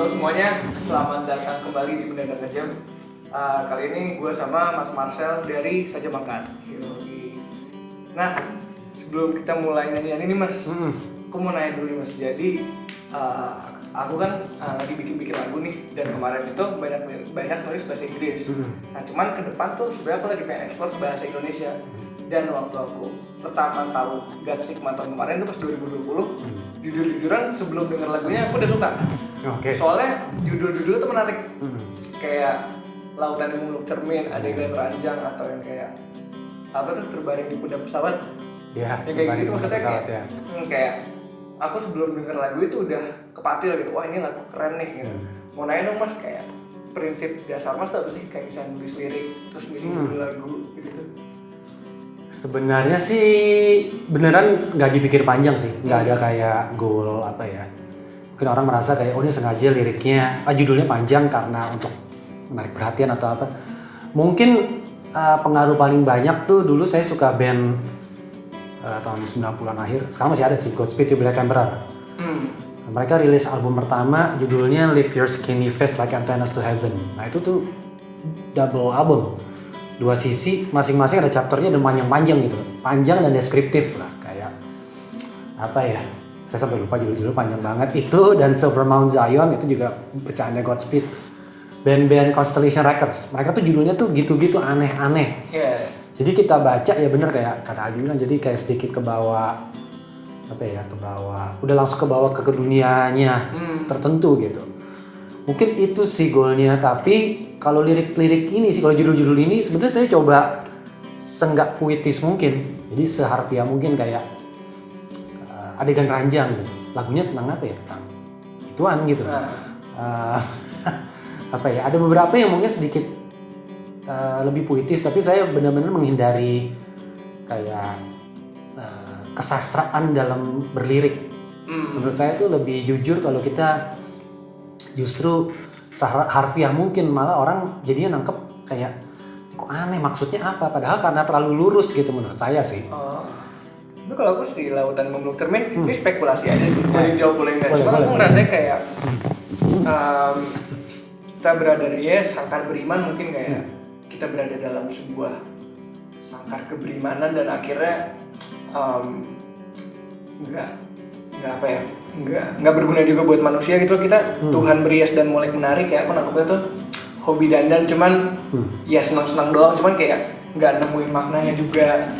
semuanya, selamat datang kembali di Pendengar Kejam. Kali ini gue sama Mas Marcel dari Saja Makan. Nah, sebelum kita mulai nyanyian ini Mas, aku mau nanya dulu nih Mas. Jadi aku kan lagi bikin lagu nih, dan kemarin itu banyak nulis bahasa Inggris. Nah, cuman ke depan tuh sebenarnya aku lagi pengen ekspor ke bahasa Indonesia. Dan waktu aku pertama tahu God Sigma tahun kemarin itu pas 2020, jujur-jujuran sebelum denger lagunya aku udah suka. Soalnya judul-judulnya tuh menarik. Kayak Lautan yang Memeluk Cermin, Adegan Ranjang, atau yang kayak apa tuh, Terbaring di Pundak Pesawat. Ya, yang kayak gitu maksudnya kayak aku sebelum denger lagu itu udah kepatil gitu. Wah, ini lagu keren nih gitu. Mau nanya dong Mas, kayak prinsip dasar Mas tuh apa sih? Kayak bisa nulis lirik terus milih judul lagu gitu. Sebenarnya sih beneran nggak dipikir panjang sih, nggak ada kayak goal apa ya. Mungkin orang merasa kayak ini sengaja liriknya, judulnya panjang karena untuk menarik perhatian atau apa. Mungkin pengaruh paling banyak tuh dulu saya suka band tahun 90-an akhir, sekarang masih ada sih, Godspeed You Black Emperor. Mereka rilis album pertama judulnya Lift Your Skinny Face Like Antennas to Heaven. Nah itu tuh double album. 2 sisi, masing-masing ada chapternya dan panjang-panjang gitu. Panjang dan deskriptif lah, kayak apa ya, saya sampai lupa judul-judul panjang banget itu. Dan Silver Mount Zion itu juga pecahannya Godspeed. Band-band Constellation Records, mereka tuh judulnya tuh gitu-gitu aneh-aneh. Jadi kita baca ya bener kayak kata Adi bilang, jadi kayak sedikit ke bawah, apa ya, ke bawah, udah langsung ke bawah ke dunianya tertentu gitu. Mungkin itu sih goalnya, tapi kalau lirik-lirik ini sih, kalau judul-judul ini sebenarnya saya coba senggak puitis mungkin, jadi seharfiah mungkin. Kayak Adegan Ranjang gitu, lagunya tentang apa ya, tentang ituan gitu. Apa ya, ada beberapa yang mungkin sedikit lebih puitis, tapi saya benar-benar menghindari kayak kesastraan dalam berlirik. Menurut saya itu lebih jujur kalau kita justru harfiah mungkin, malah orang jadinya nangkep kayak kok aneh, maksudnya apa, padahal karena terlalu lurus gitu menurut saya sih. Tapi kalau aku sih Lautan Memeluk Cermin, ini spekulasi aja sih, boleh jawab boleh enggak. Cuma aku ngerasa kayak kita berada di sangkar beriman, mungkin kayak kita berada dalam sebuah sangkar keberimanan, dan akhirnya nggak berguna juga buat manusia gitu loh. Kita Tuhan berias dan molek menarik, kayak aku nangkepnya tuh hobi dandan, cuman ya senang-senang doang, cuman kayak nggak nemuin maknanya juga.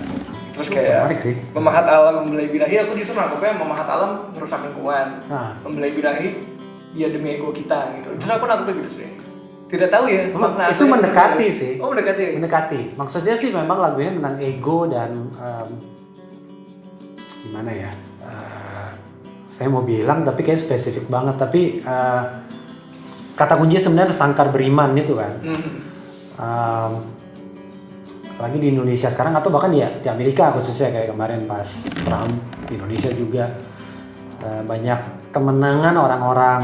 Terus kayak memahat alam, membelai birahi, aku justru nangkepnya memahat alam merusak lingkungan, membelai birahi ya demi ego kita gitu. Justru aku nangkepnya gitu sih. Tidak tahu ya makna itu mendekati sih. Mendekati. Maksudnya sih memang lagunya tentang ego dan gimana ya? Saya mau bilang tapi kayak spesifik banget, tapi kata kuncinya sebenarnya sangkar beriman itu kan. Apalagi di Indonesia sekarang, atau bahkan ya di Amerika khususnya, kayak kemarin pas Trump, di Indonesia juga banyak kemenangan orang-orang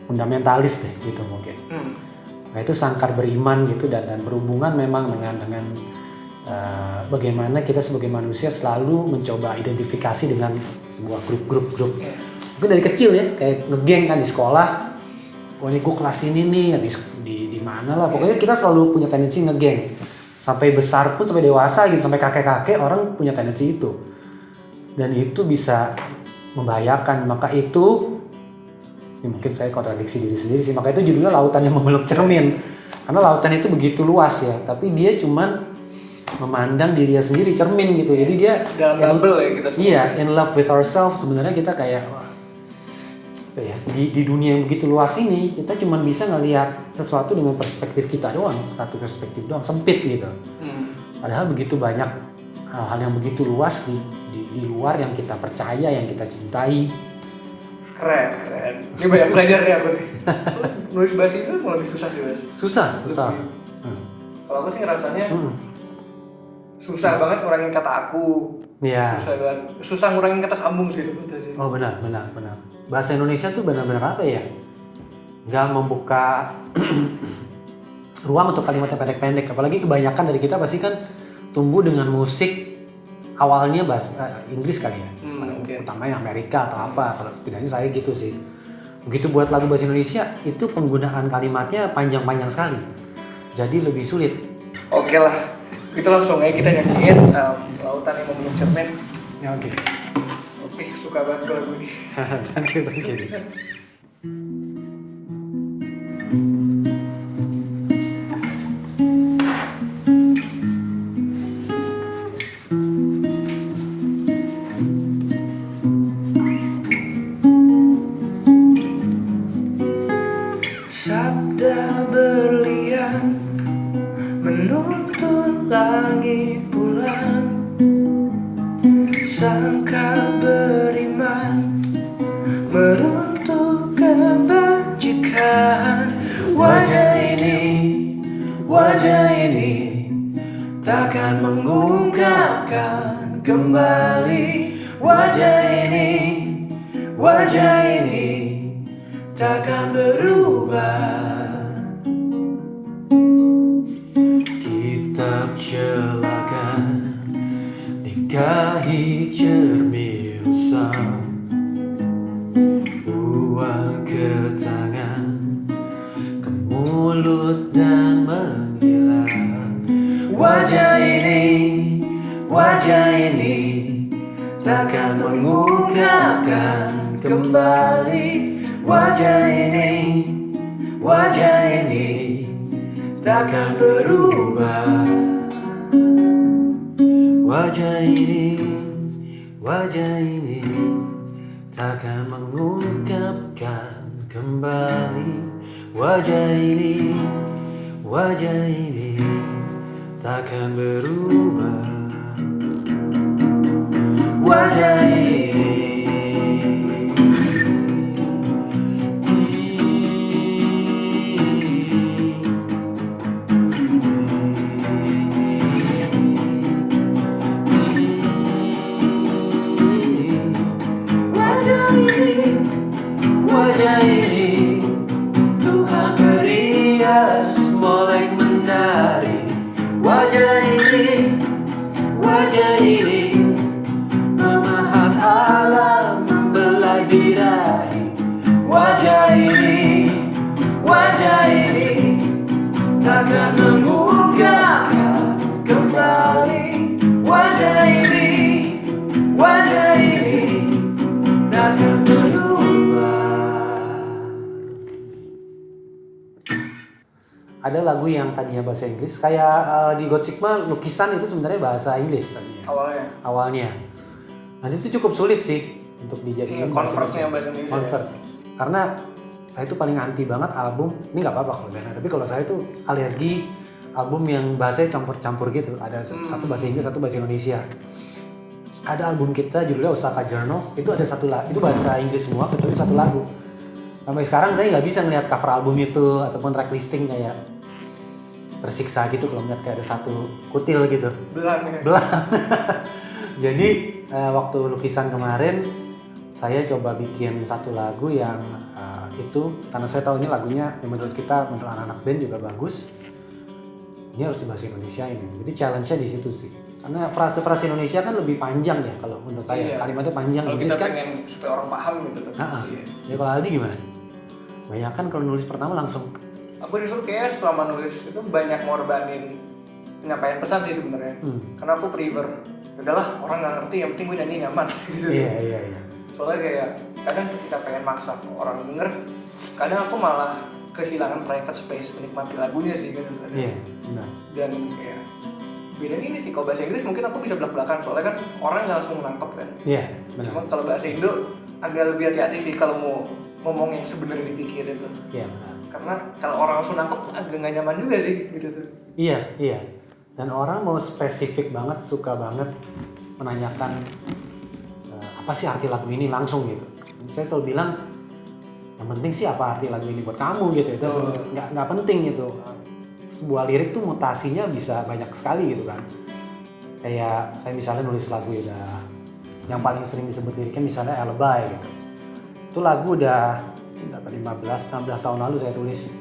fundamentalis deh gitu mungkin. Nah itu sangkar beriman gitu, dan berhubungan memang dengan bagaimana kita sebagai manusia selalu mencoba identifikasi dengan sebuah grup. Mungkin dari kecil ya, kayak ngegeng kan di sekolah. Oh ini gue kelas ini nih, di mana lah. Pokoknya kita selalu punya tendensi ngegeng. Sampai besar pun, sampai dewasa gitu, sampai kakek-kakek orang punya tendensi itu. Dan itu bisa membahayakan. Maka itu, ini mungkin saya kontradiksi diri sendiri sih. Maka itu judulnya Lautan yang Memeluk Cermin. Karena lautan itu begitu luas ya, tapi dia cuman memandang dirinya sendiri, cermin gitu. Jadi dia dalam bubble ya kita semua. Iya, in love with ourselves. Sebenarnya kita kayak apa ya, di dunia yang begitu luas ini kita cuma bisa ngelihat sesuatu dengan perspektif kita doang, satu perspektif doang, sempit gitu. Padahal begitu banyak hal yang begitu luas di luar yang kita percaya, yang kita cintai. Keren. Ini banyak belajar ya aku nih. Nulis bahasa itu mau lebih susah sih Mas. Susah. Kalau aku sih ngerasanya susah banget ngurangin kata aku. Iya. Susah ngurangin kata sambung sih itu sih. Oh benar. Bahasa Indonesia tuh benar-benar apa ya? Nggak membuka ruang untuk kalimat yang pendek-pendek. Apalagi kebanyakan dari kita pasti kan tumbuh dengan musik awalnya bahasa Inggris kali ya. Okay. Utamanya Amerika atau apa. Kalau setidaknya saya gitu sih. Begitu buat lagu bahasa Indonesia, itu penggunaan kalimatnya panjang-panjang sekali. Jadi lebih sulit. Oke lah, itu langsung aja kita nyanyiin Lautan yang Memeluk Cermin. Ya oke. Oke, suka banget gue lagu ini. Thank you. Sabda berlian menuntun langit bulan, sangka beriman meruntuh kebajikan. Wajah ini takkan mengungkapkan kembali. Wajah ini takkan berubah. Kitab celaka nikahi cermin usang, buah ke tangan, ke mulut dan menghilang. Wajah ini takkan mengungkapkan kembali. Wajah ini takkan berubah. Wajah ini takkan mengungkapkan kembali. Wajah ini takkan berubah. Wajah ini Tuhan berias molek menari. Wajah ini memahat alam membelai birahi. Wajah ini takkan mengungkapkan kembali. Wajah ini takkan berubah. Ada lagu yang tadinya bahasa Inggris, kayak di God Sigma lukisan itu sebenarnya bahasa Inggris tadinya. Awalnya. Nah itu cukup sulit sih untuk dijadiin convertnya bahasa Inggris. Convert. Karena saya tuh paling anti banget album, ini nggak apa-apa kalau benar, tapi kalau saya tuh alergi album yang bahasanya campur-campur gitu. Ada satu bahasa Inggris, satu bahasa Indonesia. Ada album kita judulnya Osaka Journals, itu ada satu lagu, itu bahasa Inggris semua, kecuali satu lagu. Sampai sekarang saya nggak bisa ngelihat cover album itu ataupun track listing kayak tersiksa gitu kalau ngeliat kayak ada satu kutil gitu. Belang. Jadi waktu lukisan kemarin saya coba bikin satu lagu yang itu karena saya tahu ini lagunya yang menurut kita, menurut anak-anak band juga bagus. Ini harus di bahasa Indonesia ini. Jadi challenge-nya di situ sih. Karena frase-frase Indonesia kan lebih panjang ya kalau menurut saya. Kalimatnya panjang. Kalau Inggris kita kan pengen supaya orang paham gitu. Ya kalau Aldi gimana? Banyak kan kalau nulis pertama langsung. Aku justru kayak selama nulis itu banyak ngorbanin penyampaian pesan sih sebenarnya. Karena aku prefer, udahlah orang nggak ngerti, yang penting gue nyanyi nyaman. Gitu. Iya. Soalnya kayak kadang ketika pengen maksa orang denger, kadang aku malah kehilangan private space menikmati lagunya sih kan. Iya, benar. Dan kayak bedanya ini sih, kalau bahasa Inggris mungkin aku bisa belak-belakan soalnya kan orang nggak langsung menangkap kan. Iya, benar. Cuma kalau bahasa Indo agak lebih hati-hati sih kalau mau ngomong yang sebenarnya dipikirin tuh. Iya, benar. Karena kalau orang langsung nangkep agak nggak nyaman juga sih gitu tuh. Iya. Dan orang mau spesifik banget, suka banget menanyakan apa sih arti lagu ini langsung gitu. Saya selalu bilang yang penting sih apa arti lagu ini buat kamu gitu. Itu nggak penting gitu. Sebuah lirik tuh mutasinya bisa banyak sekali gitu kan. Kayak saya misalnya nulis lagu udah yang paling sering disebut liriknya misalnya Alibi gitu. Itu lagu udah 15-16 tahun lalu saya tulis.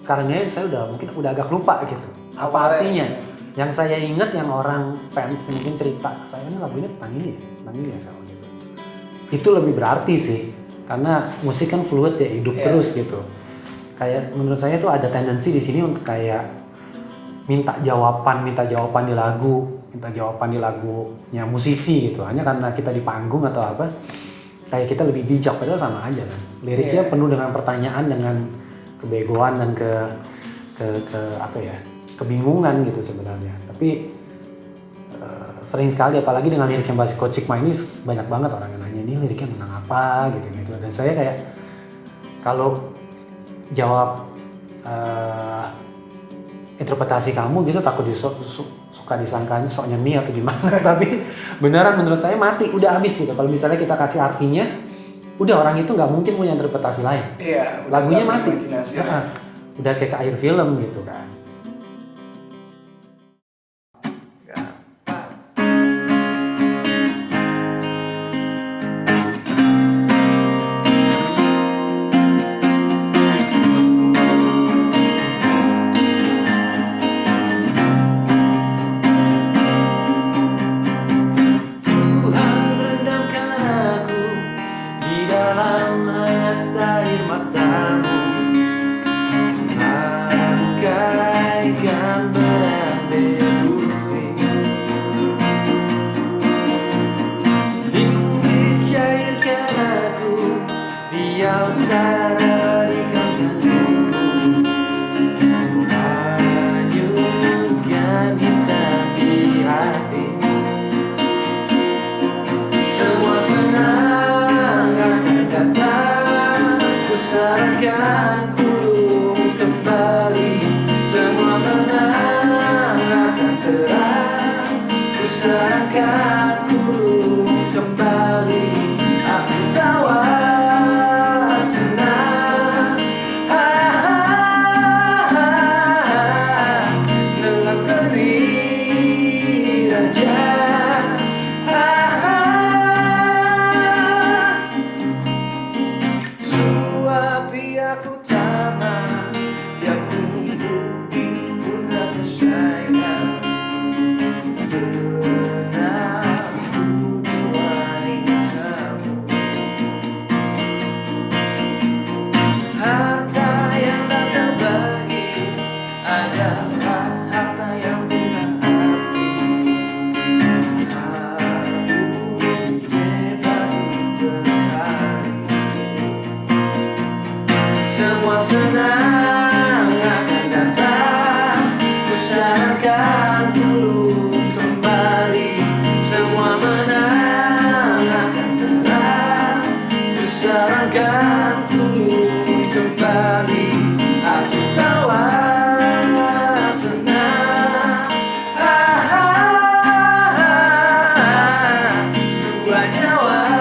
Sekarang ini saya mungkin udah agak lupa gitu. Apa artinya? Yang saya ingat yang orang fans mungkin cerita ke saya, ini lagu ini tentang ini ya sama gitu. Itu lebih berarti sih. karena musik kan fluid ya, hidup terus gitu. Kayak menurut saya tuh ada tendensi di sini untuk kayak minta jawaban di lagunya musisi gitu, hanya karena kita di panggung atau apa, kayak kita lebih bijak, padahal sama aja kan. Liriknya penuh dengan pertanyaan, dengan kebegoan dan ke apa ya, kebingungan gitu sebenarnya. Tapi sering sekali, apalagi dengan lirik yang bahasa Coach Sigma ini, banyak banget orang yang nanya ini liriknya tentang apa gitu. Dan saya kayak kalau jawab interpretasi kamu gitu takut suka disangka sok nyemi atau gimana. Tapi beneran menurut saya mati, udah habis gitu. Kalau misalnya kita kasih artinya, udah orang itu nggak mungkin punya interpretasi lain. Iya. Lagunya mati. Udah kayak ke akhir film gitu kan. Dua nyawa